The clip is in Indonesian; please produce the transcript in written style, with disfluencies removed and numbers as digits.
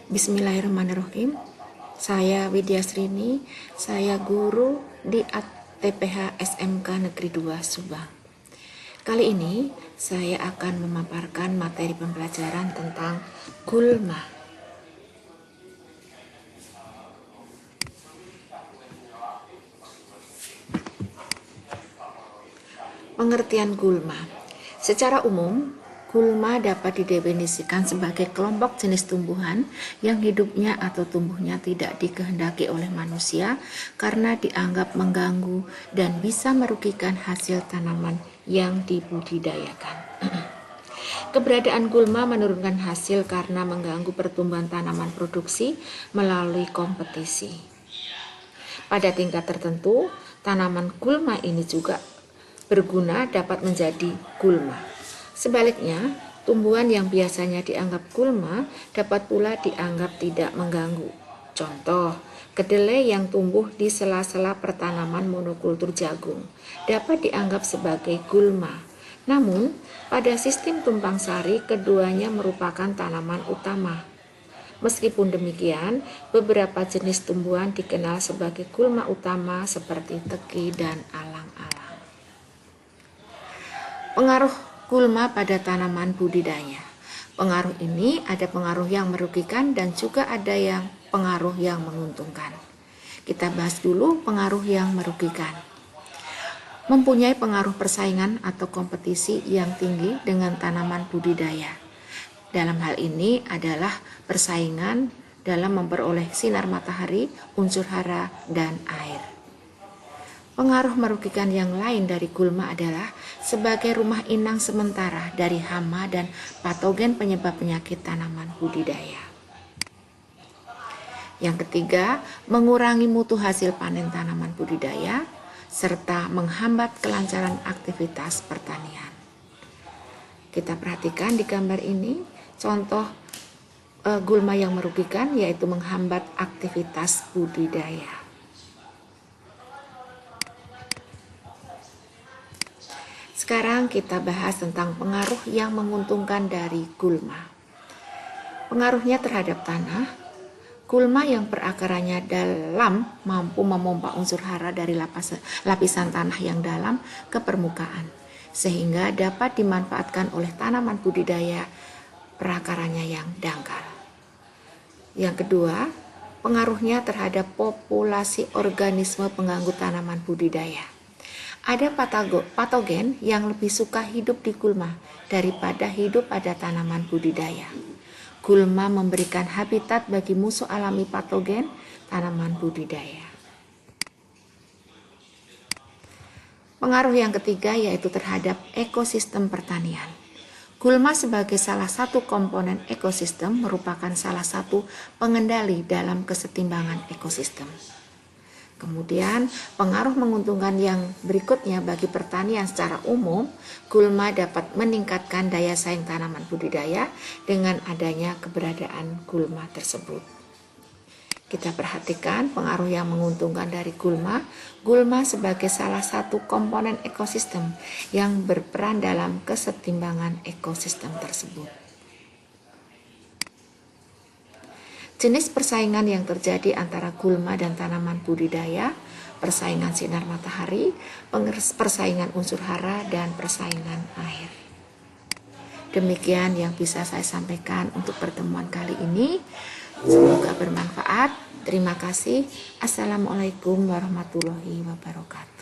Bismillahirrahmanirrahim. Saya Widya Srini, saya guru di TPH SMK Negeri 2 Subang. Kali ini saya akan memaparkan materi pembelajaran tentang gulma. Pengertian gulma. Secara umum, gulma dapat didefinisikan sebagai kelompok jenis tumbuhan yang hidupnya atau tumbuhnya tidak dikehendaki oleh manusia karena dianggap mengganggu dan bisa merugikan hasil tanaman yang dibudidayakan. Keberadaan gulma menurunkan hasil karena mengganggu pertumbuhan tanaman produksi melalui kompetisi. Pada tingkat tertentu, tanaman gulma ini juga berguna dapat menjadi gulma. Sebaliknya, tumbuhan yang biasanya dianggap gulma dapat pula dianggap tidak mengganggu. Contoh, kedelai yang tumbuh di sela-sela pertanaman monokultur jagung dapat dianggap sebagai gulma. Namun, pada sistem tumpang sari keduanya merupakan tanaman utama. Meskipun demikian, beberapa jenis tumbuhan dikenal sebagai gulma utama seperti teki dan alang-alang. Pengaruh gulma pada tanaman budidaya. Pengaruh ini ada pengaruh yang merugikan dan juga ada yang pengaruh yang menguntungkan. Kita bahas dulu pengaruh yang merugikan. Mempunyai pengaruh persaingan atau kompetisi yang tinggi dengan tanaman budidaya. Dalam hal ini adalah persaingan dalam memperoleh sinar matahari, unsur hara, dan air. Pengaruh merugikan yang lain dari gulma adalah sebagai rumah inang sementara dari hama dan patogen penyebab penyakit tanaman budidaya. Yang ketiga, mengurangi mutu hasil panen tanaman budidaya serta menghambat kelancaran aktivitas pertanian. Kita perhatikan di gambar ini contoh gulma yang merugikan, yaitu menghambat aktivitas budidaya. Sekarang kita bahas tentang pengaruh yang menguntungkan dari gulma. Pengaruhnya terhadap tanah. Gulma yang perakarannya dalam mampu memompa unsur hara dari lapisan tanah yang dalam ke permukaan, sehingga dapat dimanfaatkan oleh tanaman budidaya perakarannya yang dangkal. Yang kedua, pengaruhnya terhadap populasi organisme pengganggu tanaman budidaya. Ada patogen yang lebih suka hidup di gulma daripada hidup pada tanaman budidaya. Gulma memberikan habitat bagi musuh alami patogen tanaman budidaya. Pengaruh yang ketiga yaitu terhadap ekosistem pertanian. Gulma sebagai salah satu komponen ekosistem merupakan salah satu pengendali dalam kesetimbangan ekosistem. Kemudian, pengaruh menguntungkan yang berikutnya bagi pertanian secara umum, gulma dapat meningkatkan daya saing tanaman budidaya dengan adanya keberadaan gulma tersebut. Kita perhatikan pengaruh yang menguntungkan dari gulma. Gulma sebagai salah satu komponen ekosistem yang berperan dalam kesetimbangan ekosistem tersebut. Jenis persaingan yang terjadi antara gulma dan tanaman budidaya, persaingan sinar matahari, persaingan unsur hara, dan persaingan air. Demikian yang bisa saya sampaikan untuk pertemuan kali ini. Semoga bermanfaat. Terima kasih. Assalamualaikum warahmatullahi wabarakatuh.